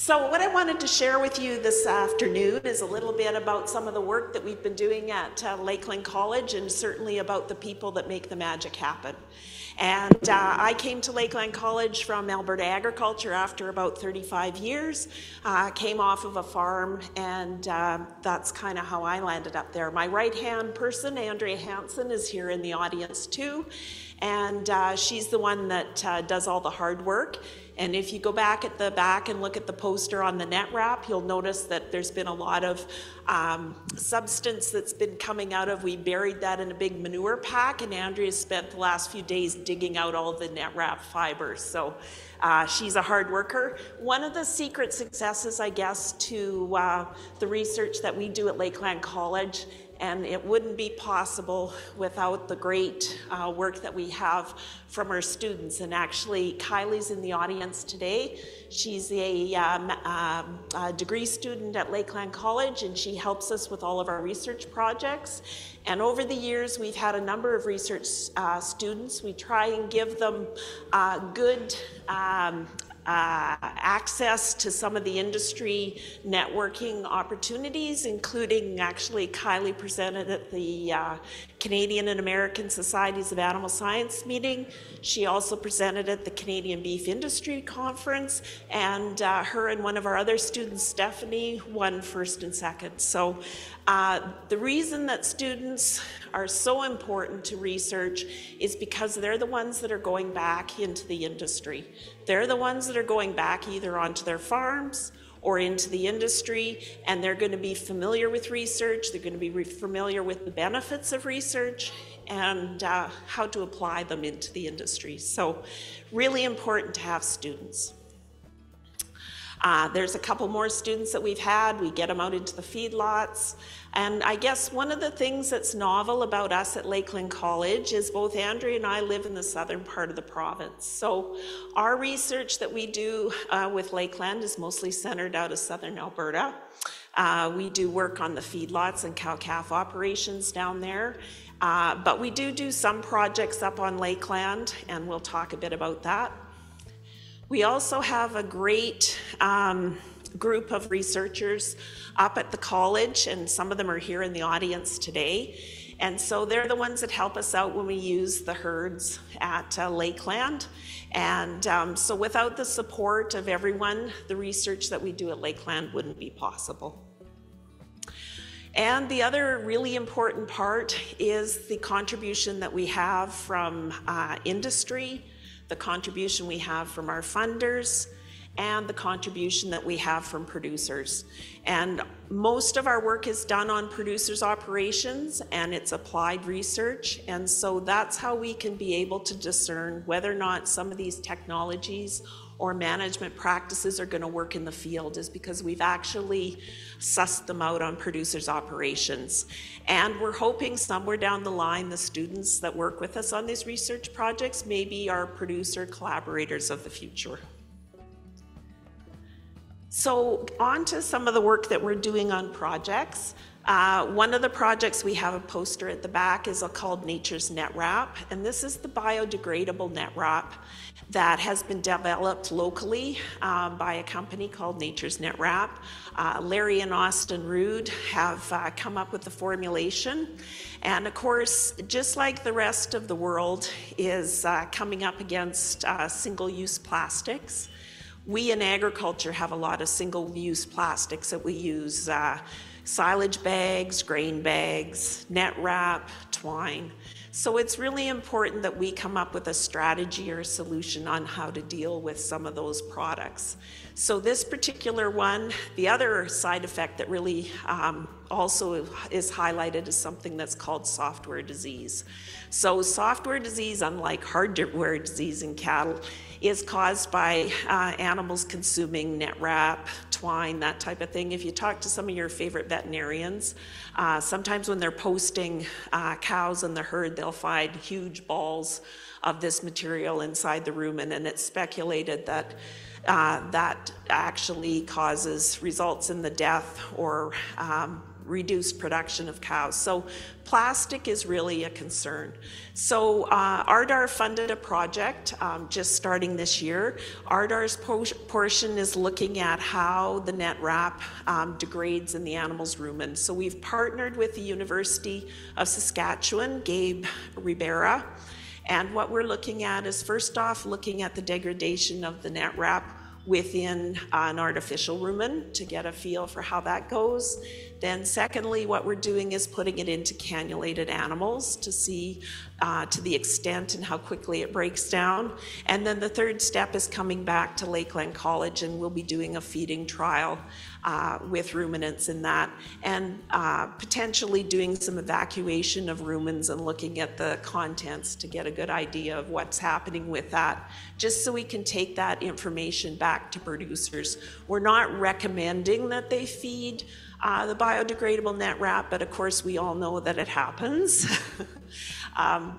So what I wanted to share with you this afternoon is a little bit about some of the work that we've been doing at Lakeland College, and certainly about the people that make the magic happen. And I came to Lakeland College from Alberta Agriculture after about 35 years, came off of a farm, and that's kind of how I landed up there. My right-hand person, Andrea Hansen, is here in the audience too, and she's the one that does all the hard work. And if you go back at the back and look at the poster on the net wrap, you'll notice that there's been a lot of substance that's been coming out of, we buried that in a big manure pack, and Andrea spent the last few days digging out all the net wrap fibers. So she's a hard worker. One of the secret successes, I guess, to the research that we do at Lakeland College, and it wouldn't be possible without the great work that we have from our students. And actually, Kylie's in the audience today. She's a degree student at Lakeland College, and she helps us with all of our research projects. And over the years, we've had a number of research students. We try and give them good access to some of the industry networking opportunities, including actually Kylie presented at the Canadian and American Societies of Animal Science meeting. She also presented at the Canadian Beef Industry Conference, and her and one of our other students, Stephanie, won first and second. So the reason that students are so important to research is because they're the ones that are going back into the industry. They're the ones that are going back either onto their farms or into the industry, and they're going to be familiar with research, they're going to be familiar with the benefits of research and how to apply them into the industry. So really important to have students. There's a couple more students that we've had. We get them out into the feedlots. And I guess one of the things that's novel about us at Lakeland College is both Andrea and I live in the southern part of the province. So our research that we do with Lakeland is mostly centered out of southern Alberta. We do work on the feedlots and cow-calf operations down there. But we do some projects up on Lakeland, and we'll talk a bit about that. We also have a great group of researchers up at the college, and some of them are here in the audience today. And so they're the ones that help us out when we use the herds at Lakeland. And so without the support of everyone, the research that we do at Lakeland wouldn't be possible. And the other really important part is the contribution that we have from industry, the contribution we have from our funders, and the contribution that we have from producers. And most of our work is done on producers' operations, and it's applied research. And so that's how we can be able to discern whether or not some of these technologies or management practices are going to work in the field, is because we've actually sussed them out on producers' operations. And we're hoping somewhere down the line, the students that work with us on these research projects may be our producer collaborators of the future. So on to some of the work that we're doing on projects. One of the projects, we have a poster at the back, is called Nature's Net Wrap, and this is the biodegradable net wrap that has been developed locally by a company called Nature's Net Wrap. Larry and Austin Rood have come up with the formulation, and of course, just like the rest of the world is coming up against single-use plastics, we in agriculture have a lot of single-use plastics that we use. Silage bags, grain bags, net wrap, twine. So it's really important that we come up with a strategy or a solution on how to deal with some of those products. So this particular one, the other side effect that really also is highlighted is something that's called software disease. So software disease, unlike hardware disease in cattle, is caused by animals consuming net wrap, twine, that type of thing. If you talk to some of your favorite veterinarians, sometimes when they're posting cows in the herd, they'll find huge balls of this material inside the rumen, and it's speculated that that actually results in the death or reduced production of cows. So plastic is really a concern. So RDAR funded a project just starting this year. RDAR's portion is looking at how the net wrap degrades in the animal's rumen. So we've partnered with the University of Saskatchewan, Gabe Ribera, and what we're looking at is first off looking at the degradation of the net wrap within an artificial rumen to get a feel for how that goes. Then secondly, what we're doing is putting it into cannulated animals to see to the extent and how quickly it breaks down. And then the third step is coming back to Lakeland College, and we'll be doing a feeding trial with ruminants in that, and potentially doing some evacuation of rumens and looking at the contents to get a good idea of what's happening with that, just so we can take that information back to producers. We're not recommending that they feed the biodegradable net wrap, but of course we all know that it happens.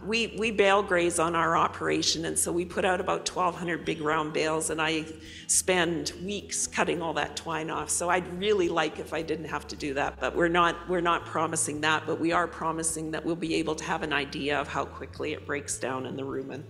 We bale graze on our operation, and so we put out about 1,200 big round bales, and I spend weeks cutting all that twine off. So I'd really like if I didn't have to do that, but we're not promising that, but we are promising that we'll be able to have an idea of how quickly it breaks down in the rumen.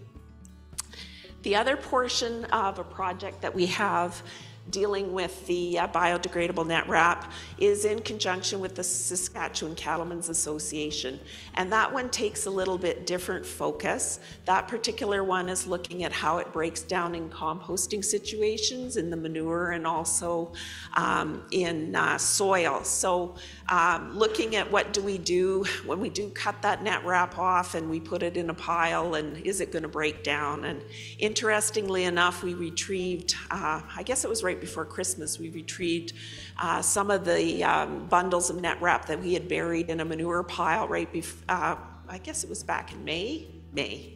The other portion of a project that we have dealing with the biodegradable net wrap is in conjunction with the Saskatchewan Cattlemen's Association. And that one takes a little bit different focus. That particular one is looking at how it breaks down in composting situations, in the manure, and also in soil. So looking at what do we do when we do cut that net wrap off and we put it in a pile, and is it going to break down? And interestingly enough, we retrieved, I guess it was right before Christmas, we retrieved some of the bundles of net wrap that we had buried in a manure pile right before, I guess it was back in May.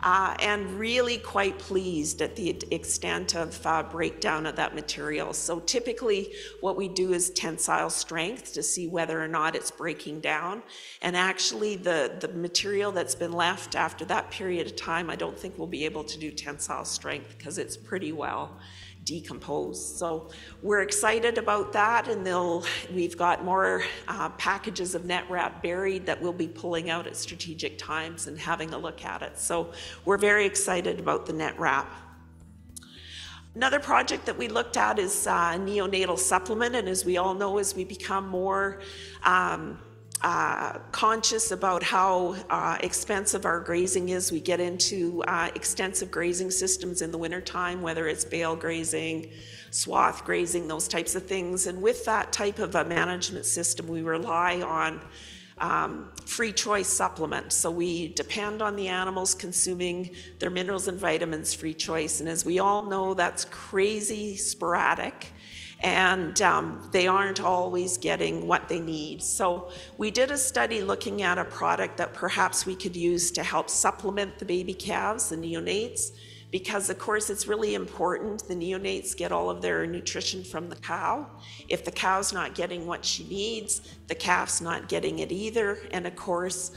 And really quite pleased at the extent of breakdown of that material. So typically what we do is tensile strength to see whether or not it's breaking down. And actually the material that's been left after that period of time, I don't think we'll be able to do tensile strength because it's pretty well decomposed. So we're excited about that, and we've got more packages of net wrap buried that we'll be pulling out at strategic times and having a look at it. So we're very excited about the net wrap. Another project that we looked at is neonatal supplement, and as we all know, as we become more conscious about how expensive our grazing is, we get into extensive grazing systems in the wintertime, whether it's bale grazing, swath grazing, those types of things. And with that type of a management system, we rely on free choice supplements. So we depend on the animals consuming their minerals and vitamins free choice. And as we all know, that's crazy sporadic, and they aren't always getting what they need. So we did a study looking at a product that perhaps we could use to help supplement the baby calves, the neonates, because of course it's really important. The neonates get all of their nutrition from the cow. If the cow's not getting what she needs, the calf's not getting it either. And of course,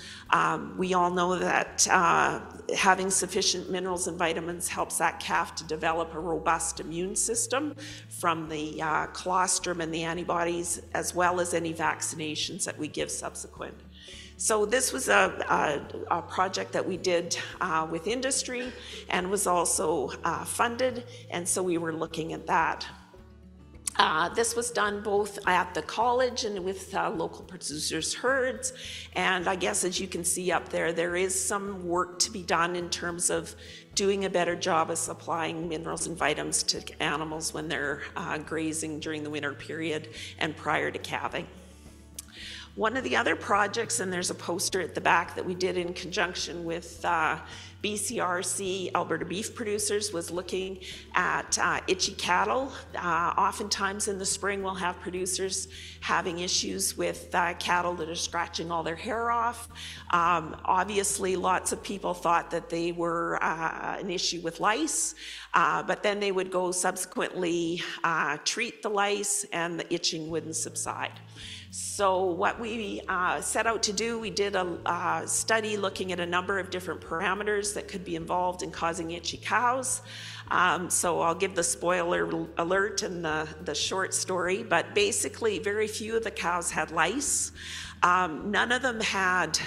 we all know that having sufficient minerals and vitamins helps that calf to develop a robust immune system from the colostrum and the antibodies, as well as any vaccinations that we give subsequent. So this was a project that we did with industry and was also funded, and so we were looking at that. This was done both at the college and with local producers' herds, and I guess as you can see up there, there is some work to be done in terms of doing a better job of supplying minerals and vitamins to animals when they're grazing during the winter period and prior to calving. One of the other projects, and there's a poster at the back that we did in conjunction with BCRC, Alberta Beef Producers, was looking at itchy cattle. Oftentimes in the spring we'll have producers having issues with cattle that are scratching all their hair off. Obviously lots of people thought that they were an issue with lice, but then they would go subsequently treat the lice and the itching wouldn't subside. So what we set out to do, we did a study looking at a number of different parameters that could be involved in causing itchy cows. So I'll give the spoiler alert and the short story, but basically very few of the cows had lice. None of them had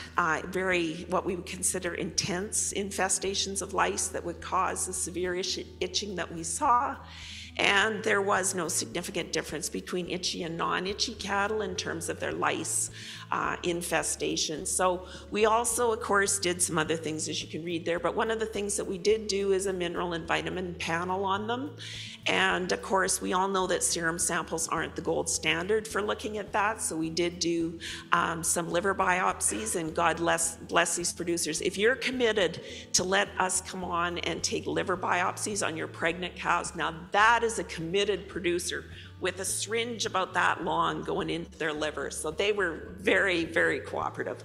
what we would consider intense infestations of lice that would cause the severe itching that we saw. And there was no significant difference between itchy and non-itchy cattle in terms of their lice infestation. So we also, of course, did some other things, as you can read there, but one of the things that we did do is a mineral and vitamin panel on them. And of course, we all know that serum samples aren't the gold standard for looking at that, so we did do some liver biopsies, and God bless these producers. If you're committed to let us come on and take liver biopsies on your pregnant cows, now that is a committed producer with a syringe about that long going into their liver. So they were very, very cooperative.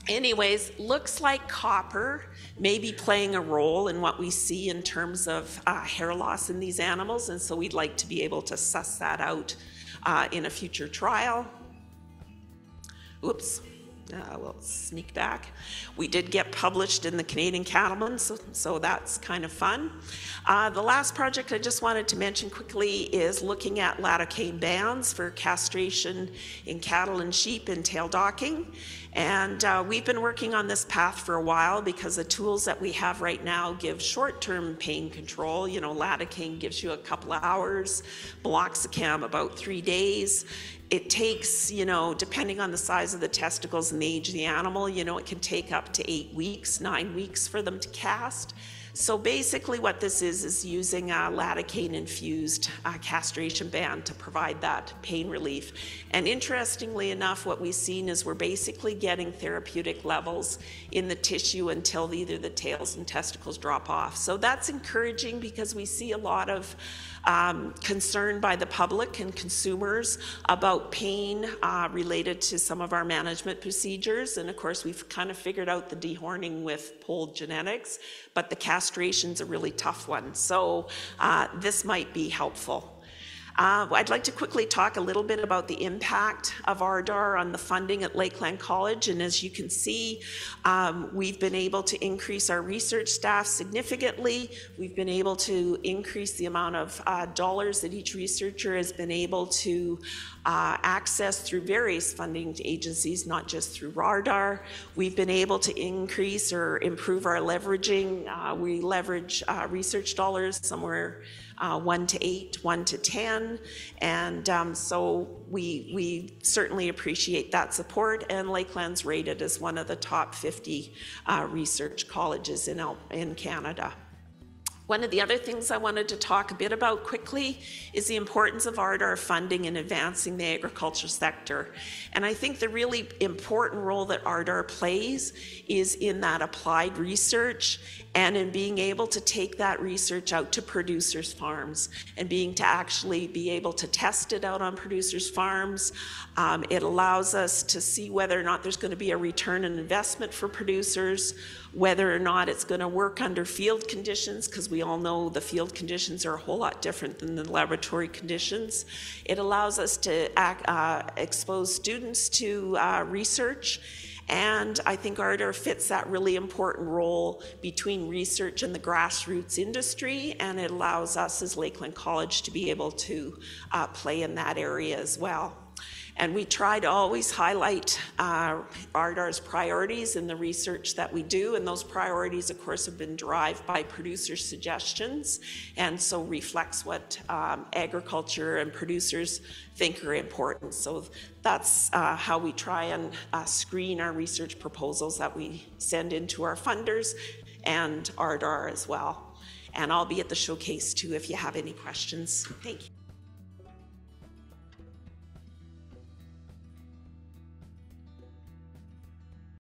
Anyways, looks like copper may be playing a role in what we see in terms of hair loss in these animals, and so we'd like to be able to suss that out in a future trial. Oops. We'll sneak back. We did get published in the Canadian Cattleman, so that's kind of fun. The last project I just wanted to mention quickly is looking at lidocaine bands for castration in cattle and sheep and tail docking. And we've been working on this path for a while because the tools that we have right now give short-term pain control. You know, lidocaine gives you a couple of hours, meloxicam about 3 days. It takes, you know, depending on the size of the testicles and the age of the animal, you know, it can take up to 8 weeks, 9 weeks for them to cast. So basically what this is using a lidocaine-infused castration band to provide that pain relief. And interestingly enough, what we've seen is we're basically getting therapeutic levels in the tissue until either the tails and testicles drop off. So that's encouraging because we see a lot of concern by the public and consumers about pain related to some of our management procedures. And of course, we've kind of figured out the dehorning with polled genetics, but the castration's a really tough one. So this might be helpful. I'd like to quickly talk a little bit about the impact of RDAR on the funding at Lakeland College. And as you can see, we've been able to increase our research staff significantly. We've been able to increase the amount of dollars that each researcher has been able to access through various funding agencies, not just through RDAR. We've been able to increase or improve our leveraging. We leverage research dollars somewhere 1 to 8, 1 to 10, and so we certainly appreciate that support, and Lakeland's rated as one of the top 50 research colleges in Canada. One of the other things I wanted to talk a bit about quickly is the importance of RDAR funding in advancing the agriculture sector. And I think the really important role that RDAR plays is in that applied research and in being able to take that research out to producers' farms and being to actually be able to test it out on producers' farms. It allows us to see whether or not there's going to be a return on investment for producers, whether or not it's going to work under field conditions, because we all know the field conditions are a whole lot different than the laboratory conditions. It allows us to expose students to research, and I think RDAR fits that really important role between research and the grassroots industry, and it allows us as Lakeland College to be able to play in that area as well. And we try to always highlight RDAR's priorities in the research that we do, and those priorities, of course, have been derived by producer suggestions, and so reflects what agriculture and producers think are important. So that's how we try and screen our research proposals that we send into our funders and RDAR as well. And I'll be at the showcase too if you have any questions. Thank you.